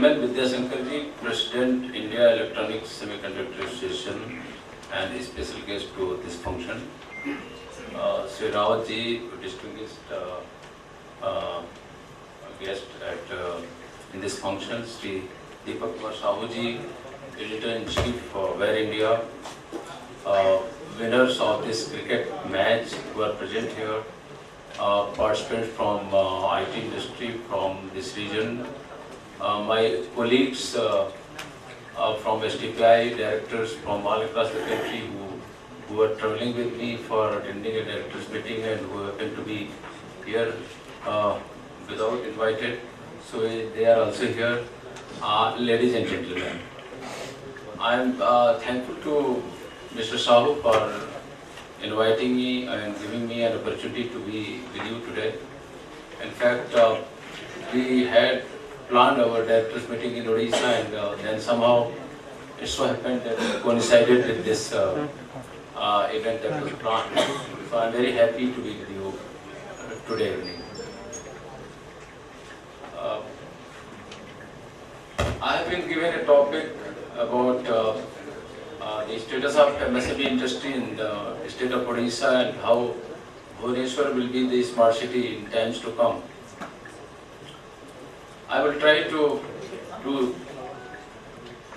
M.N. Vidyasankarji, President, India Electronic Semiconductor Association, and a special guest to this function. Sri Rawatji, distinguished guest in this function. Sri Deepak Kumar Sahuji, Editor-in-Chief for Ware India. Winners of this cricket match who are present here. Participants from IT industry from this region. My colleagues from STPI, directors from all across the country who are traveling with me for attending a directors meeting and who happen to be here without invited. So they are also here. Ladies and gentlemen, I am thankful to Mr. Sahu for inviting me and giving me an opportunity to be with you today. In fact, we had planned our directors meeting in Odisha, and then somehow it so happened that it coincided with this event that was planned. So I am very happy to be with you today evening. I have been given a topic about the status of MSME industry in the state of Odisha and how Bhubaneswar will be the smart city in times to come. I will try to do,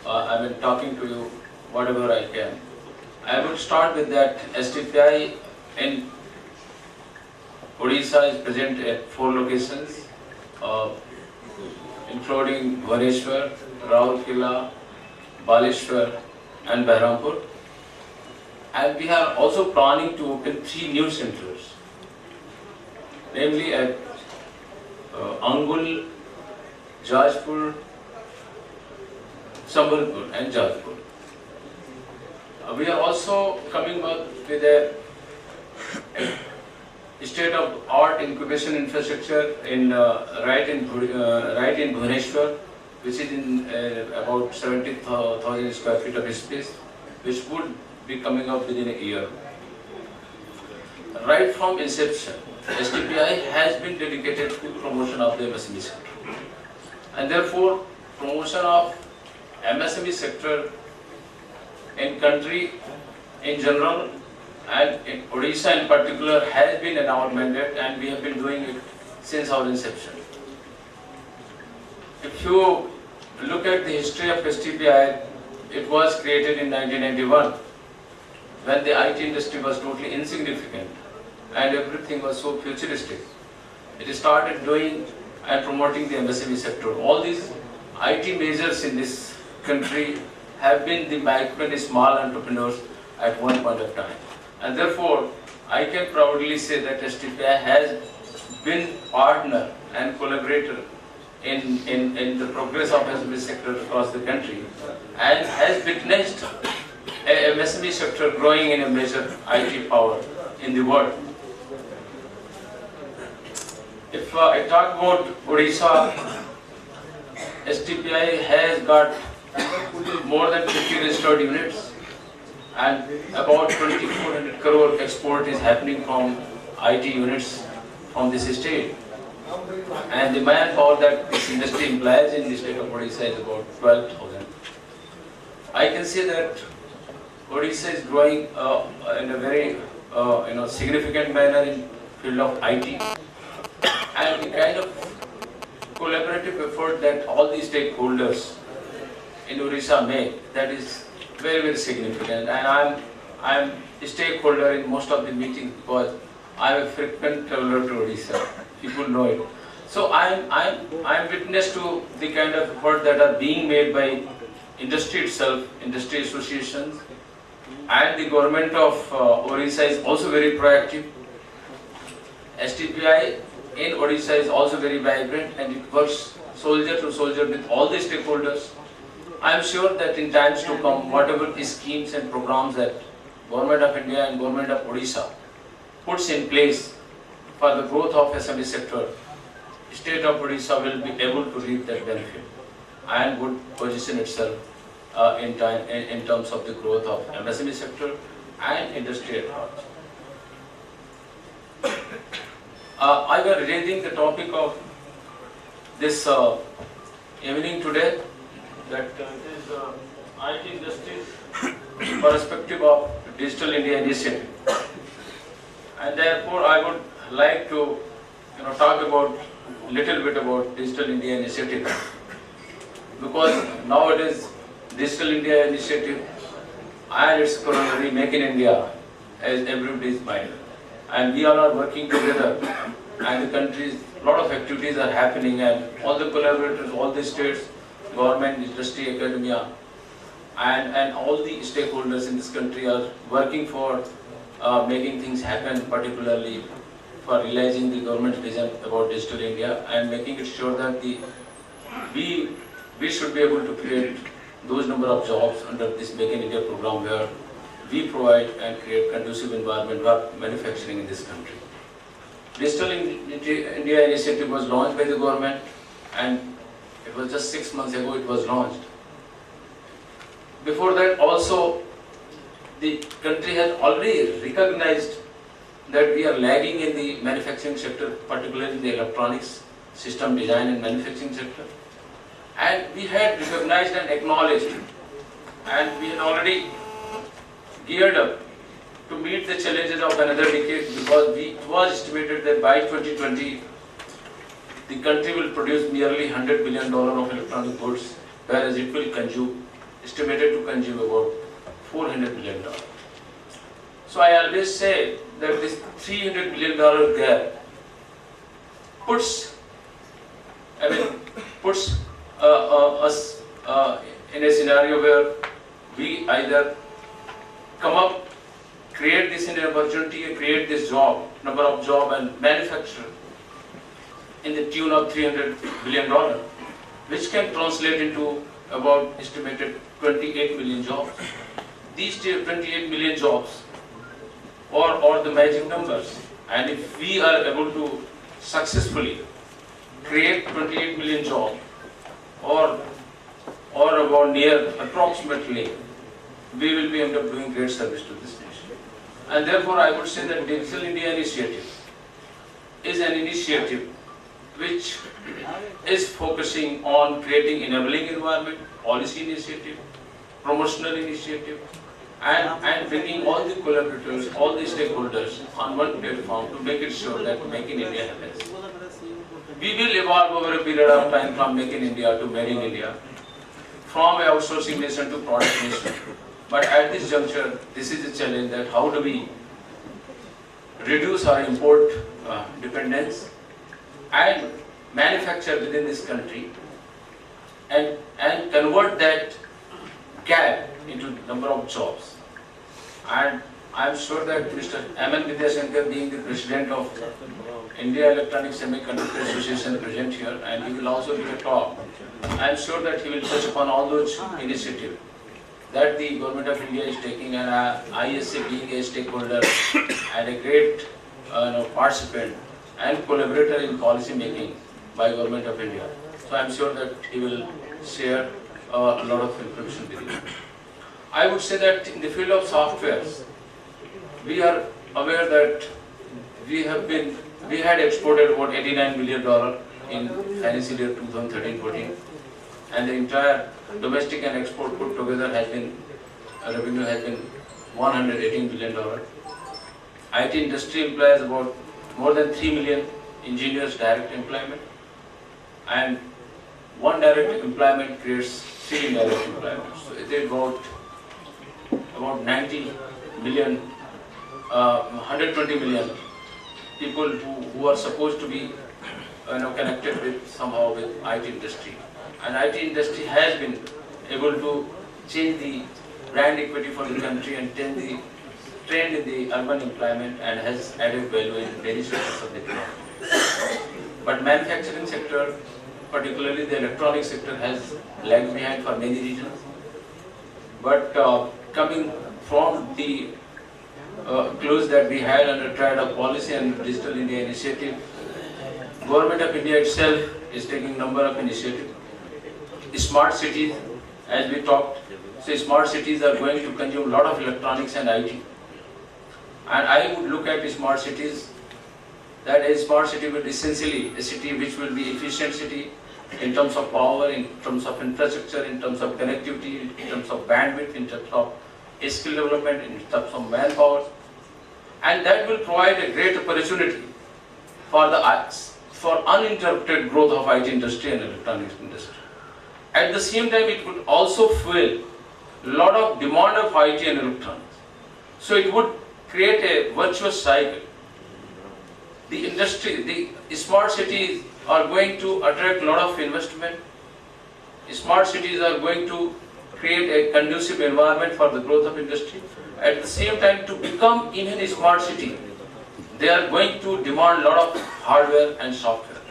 talking to you whatever I can. I will start with that STPI in Odisha is present at 4 locations, including Bhubaneswar, Rourkela, Baleshwar and Behrampur. And we are also planning to open 3 new centers, namely at Angul, Jajpur, Sambalpur and Jajpur. We are also coming up with a state-of-art incubation infrastructure in right in Bhubaneswar, which is in about 70,000 square feet of space, which would be coming up within a year. Right from inception, STPI has been dedicated to promotion of the MSME sector. And therefore, promotion of MSME sector in country in general and in Odisha in particular has been an our mandate, and we have been doing it since our inception. If you look at the history of STPI, it was created in 1991 when the IT industry was totally insignificant and everything was so futuristic. It started doing and promoting the MSME sector. All these IT majors in this country have been the micro and small entrepreneurs at one point of time. And therefore, I can proudly say that STPI has been partner and collaborator in the progress of MSME sector across the country and has witnessed a MSME sector growing in a major IT power in the world. If I talk about Odisha, STPI has got more than 50 registered units and about 2,400 crore export is happening from IT units from this state. And the manpower that this industry employs in the state of Odisha is about 12,000. I can say that Odisha is growing in a very significant manner in field of IT, and the kind of collaborative effort that all the stakeholders in Odisha make, that is very, very significant. And I'm a stakeholder in most of the meetings because I'm a frequent traveler to Odisha. People know it. So I'm witness to the kind of effort that are being made by industry itself, industry associations, and the government of Odisha is also very proactive. STPI in Odisha is also very vibrant and it works soldier to soldier with all the stakeholders. I am sure that in times to come, whatever schemes and programs that Government of India and Government of Odisha puts in place for the growth of SME sector, state of Odisha will be able to reap that benefit and would position itself in terms of the growth of MSME sector and industry at large. I was raising the topic of this evening today that it is IT industry's perspective of Digital India initiative, and therefore I would like to talk about little bit about Digital India initiative, because nowadays Digital India initiative and its corollary Make in India as everybody's mind, and we all are working together, and the country's lot of activities are happening, and all the collaborators, all the states, government, industry, academia, and all the stakeholders in this country are working for making things happen, particularly for realizing the government's vision about Digital India and making it sure that we should be able to create those number of jobs under this Make in India program, where we provide and create conducive environment for manufacturing in this country. Digital India initiative was launched by the government, and it was just 6 months ago it was launched. Before that also, the country has already recognized that we are lagging in the manufacturing sector, particularly in the electronics, system design and manufacturing sector. And we had recognized and acknowledged, and we had already geared up to meet the challenges of another decade, because it was estimated that by 2020, the country will produce nearly $100 billion of electronic goods, whereas it will estimated to consume about $400 billion. So I always say that this $300 billion gap puts us in a scenario where we either come up, create this in an opportunity, create this number of job and manufacture in the tune of $300 billion, which can translate into about estimated 28 million jobs. These 28 million jobs or the magic numbers, and if we are able to successfully create 28 million jobs or about near approximately, we will be end up doing great service to this nation. And therefore I would say that Digital India initiative is an initiative which is focusing on creating enabling environment, policy initiative, promotional initiative, and bringing all the collaborators, all the stakeholders on one platform to make it sure that Make in India happens. We will evolve over a period of time from Make in India to Made in India, from an outsourcing nation to product nation. But at this juncture, this is a challenge, that how do we reduce our import dependence and manufacture within this country and convert that gap into number of jobs. And I am sure that Mr. M.N. Vidyasankar, being the president of India Electronic Semiconductor Association, present here, and he will also give a talk. I am sure that he will touch upon all those initiatives that the Government of India is taking, and ISA being a stakeholder and a great participant and collaborator in policy making by Government of India. So I am sure that he will share a lot of information with you. I would say that in the field of softwares, we are aware that we had exported about $89 million in financial year 2013-14, and the entire domestic and export put together revenue has been $118 billion. IT industry employs about more than 3 million engineers direct employment, and one direct employment creates 3 indirect employment. So it is about 90 million, 120 million people who are supposed to be connected with somehow with IT industry. And IT industry has been able to change the brand equity for the country and change the trend in the urban employment, and has added value in many sectors of the economy. But manufacturing sector, particularly the electronic sector, has lagged behind for many reasons. But coming from the close that we had under triad of policy and Digital India initiative, Government of India itself is taking number of initiatives. Smart cities, as we talked, so smart cities are going to consume a lot of electronics and IT. And I would look at smart cities that a smart city will essentially a city which will be efficient city in terms of power, in terms of infrastructure, in terms of connectivity, in terms of bandwidth, in terms of skill development, in terms of manpower, and that will provide a great opportunity for uninterrupted growth of IT industry and electronics industry. At the same time, it would also fuel a lot of demand of IT and electronics. So it would create a virtuous cycle. The industry, the smart cities are going to attract a lot of investment. Smart cities are going to create a conducive environment for the growth of industry. At the same time, to become even a smart city, they are going to demand a lot of hardware and software.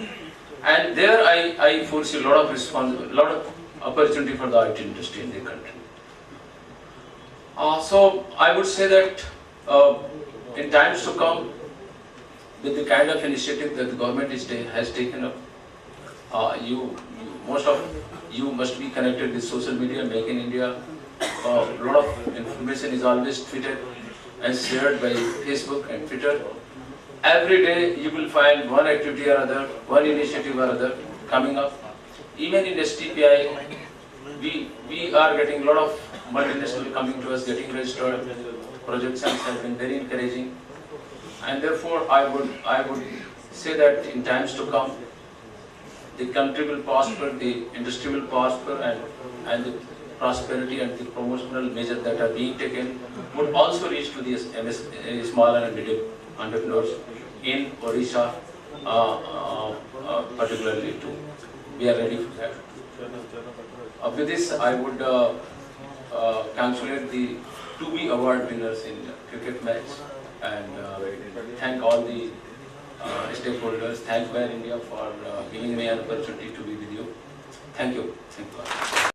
And there I foresee a lot of opportunity for the IT industry in the country. So I would say that in times to come, with the kind of initiative that the government has taken up, most of you must be connected with social media, Make in India. A lot of information is always tweeted and shared by Facebook and Twitter. Every day you will find one activity or other, one initiative or other coming up. Even in STPI, we are getting a lot of multinational coming to us, getting registered. Projections have been very encouraging, and therefore I would say that in times to come, the country will prosper, the industry will prosper, and the prosperity and the promotional measures that are being taken would also reach to the small and medium entrepreneurs in Odisha, particularly too. We are ready for that. With this, I would congratulate the 2B award winners in cricket match and thank all the stakeholders. Thank Air India for giving me an opportunity to be with you. Thank you. Thank you.